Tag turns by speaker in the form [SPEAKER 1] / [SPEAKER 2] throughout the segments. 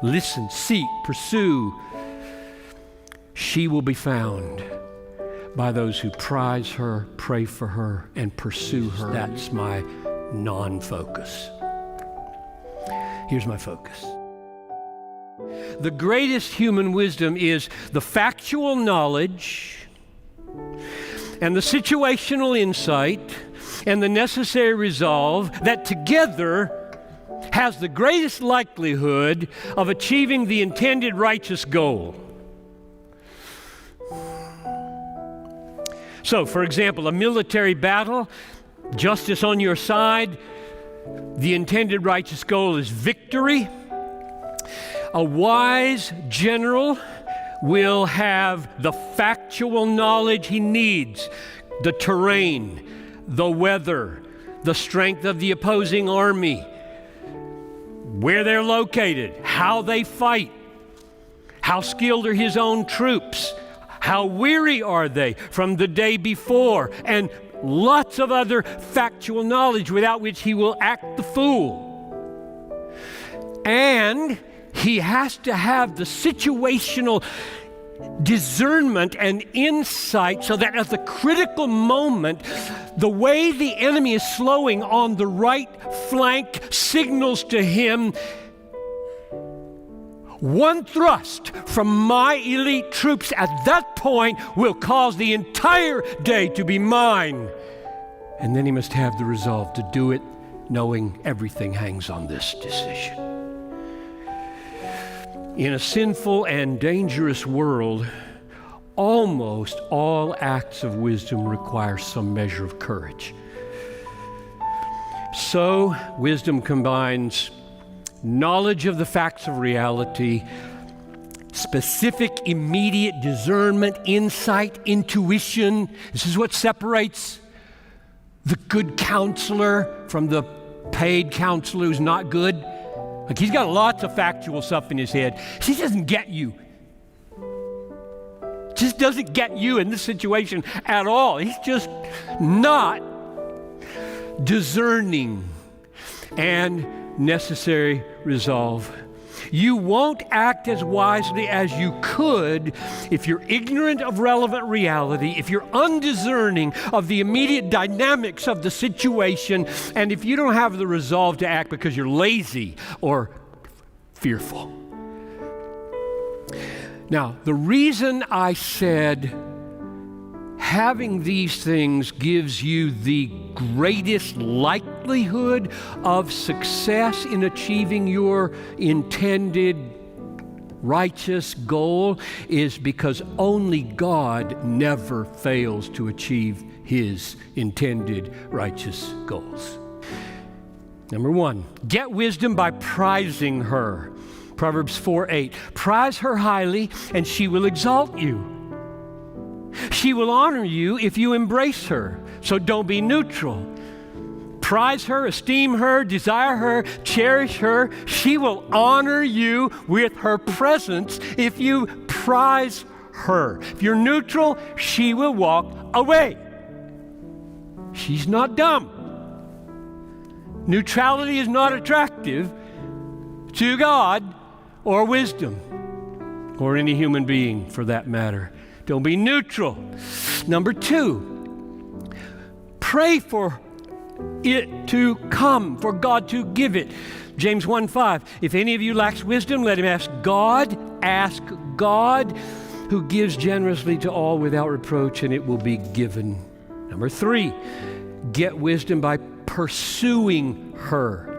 [SPEAKER 1] listen, seek, pursue. She will be found by those who prize her, pray for her, and pursue her. That's my non-focus. Here's my focus. The greatest human wisdom is the factual knowledge and the situational insight and the necessary resolve that together has the greatest likelihood of achieving the intended righteous goal. So, for example, a military battle, justice on your side, the intended righteous goal is victory. A wise general will have the factual knowledge he needs, the terrain, the weather, the strength of the opposing army, where they're located, how they fight, how skilled are his own troops, how weary are they from the day before, and lots of other factual knowledge without which he will act the fool. And he has to have the situational discernment and insight so that at the critical moment, the way the enemy is slowing on the right flank signals to him, one thrust from my elite troops at that point will cause the entire day to be mine. And then he must have the resolve to do it, knowing everything hangs on this decision. In a sinful and dangerous world, almost all acts of wisdom require some measure of courage. So, wisdom combines knowledge of the facts of reality, specific, immediate discernment, insight, intuition. This is what separates the good counselor from the paid counselor who's not good. Like, he's got lots of factual stuff in his head. He doesn't get you. Just doesn't get you in this situation at all. He's just not discerning and necessary resolve. You won't act as wisely as you could if you're ignorant of relevant reality, if you're undiscerning of the immediate dynamics of the situation, and if you don't have the resolve to act because you're lazy or fearful. Now, the reason I said having these things gives you the greatest likelihood of success in achieving your intended righteous goal is because only God never fails to achieve his intended righteous goals. Number one, get wisdom by prizing her. Proverbs 4:8. Prize her highly, and she will exalt you. She will honor you if you embrace her, so don't be neutral. Prize her, esteem her, desire her, cherish her. She will honor you with her presence if you prize her. If you're neutral, she will walk away. She's not dumb. Neutrality is not attractive to God or wisdom, or any human being for that matter. Don't be neutral. Number two, pray for it to come, for God to give it. James 1:5, if any of you lacks wisdom, let him ask God, who gives generously to all without reproach, and it will be given. Number three, get wisdom by pursuing her.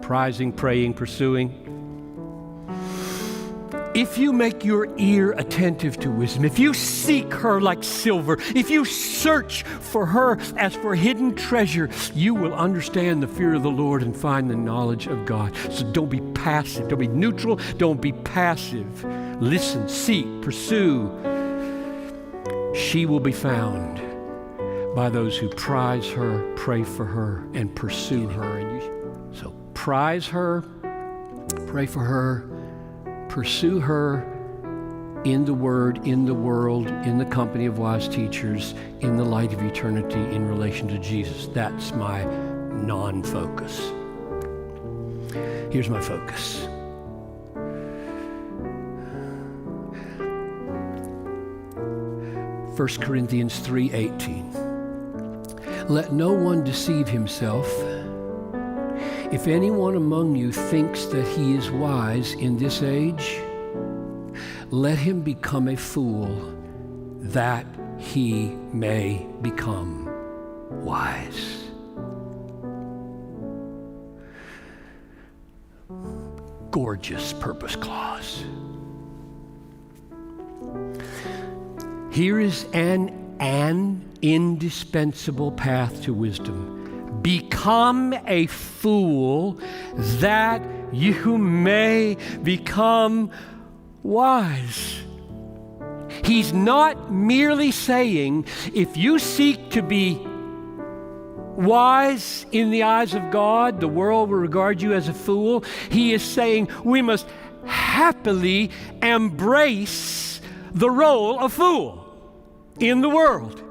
[SPEAKER 1] Prizing, praying, pursuing. If you make your ear attentive to wisdom, if you seek her like silver, if you search for her as for hidden treasure, you will understand the fear of the Lord and find the knowledge of God. So don't be passive. Don't be neutral. Don't be passive. Listen, seek, pursue. She will be found by those who prize her, pray for her, and pursue her. So prize her, pray for her, pursue her in the Word, in the world, in the company of wise teachers, in the light of eternity, in relation to Jesus. That's my non-focus. Here's my focus. 1 Corinthians 3:18. Let no one deceive himself. If anyone among you thinks that he is wise in this age, let him become a fool, that he may become wise. Gorgeous purpose clause. Here is an indispensable path to wisdom. Become a fool that you may become wise. He's not merely saying, if you seek to be wise in the eyes of God, the world will regard you as a fool. He is saying we must happily embrace the role of fool in the world.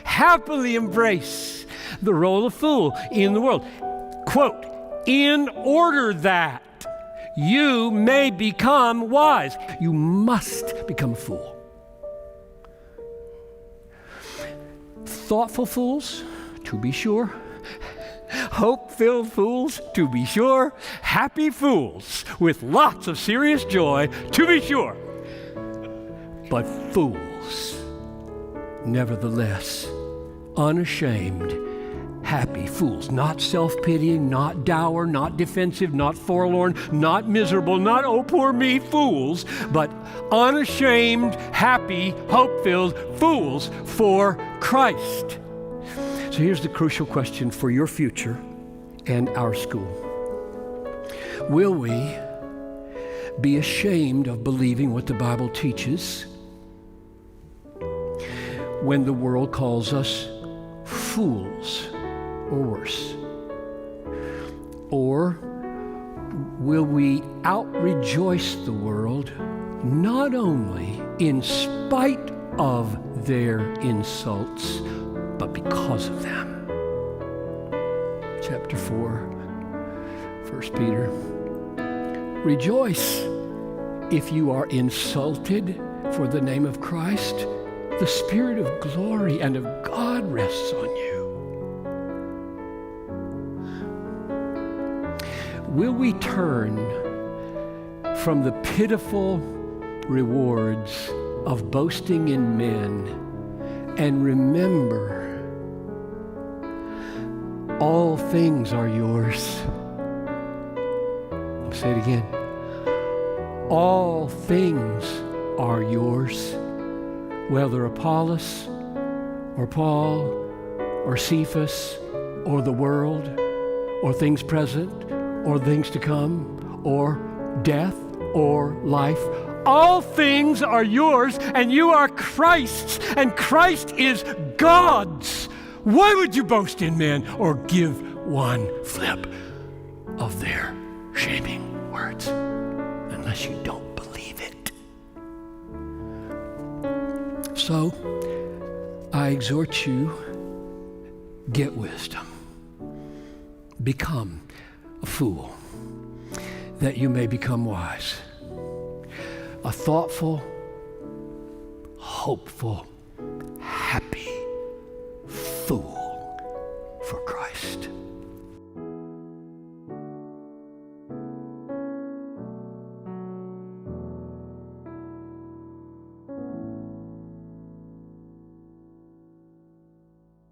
[SPEAKER 1] Happily embrace the role of fool in the world. Quote, in order that you may become wise. You must become a fool. Thoughtful fools, to be sure. Hope-filled fools, to be sure. Happy fools with lots of serious joy, to be sure. But fools, nevertheless, unashamed, happy fools, not self-pitying, not dour, not defensive, not forlorn, not miserable, not oh poor me fools, but unashamed, happy, hope-filled fools for Christ. So here's the crucial question for your future and our school. Will we be ashamed of believing what the Bible teaches when the world calls us fools or worse? Or will we out-rejoice the world not only in spite of their insults, but because of them? Chapter 4, 1 Peter. Rejoice if you are insulted for the name of Christ. The Spirit of glory and of God rests on you. Will we turn from the pitiful rewards of boasting in men and remember all things are yours? I'll say it again. All things are yours, whether Apollos or Paul or Cephas or the world or things present or things to come or death or life. All things are yours, and you are Christ's, and Christ is God's. Why would you boast in men or give one flip of their shaming words unless you don't believe it? So, I exhort you, get wisdom. Become a fool that you may become wise. A thoughtful, hopeful, happy fool.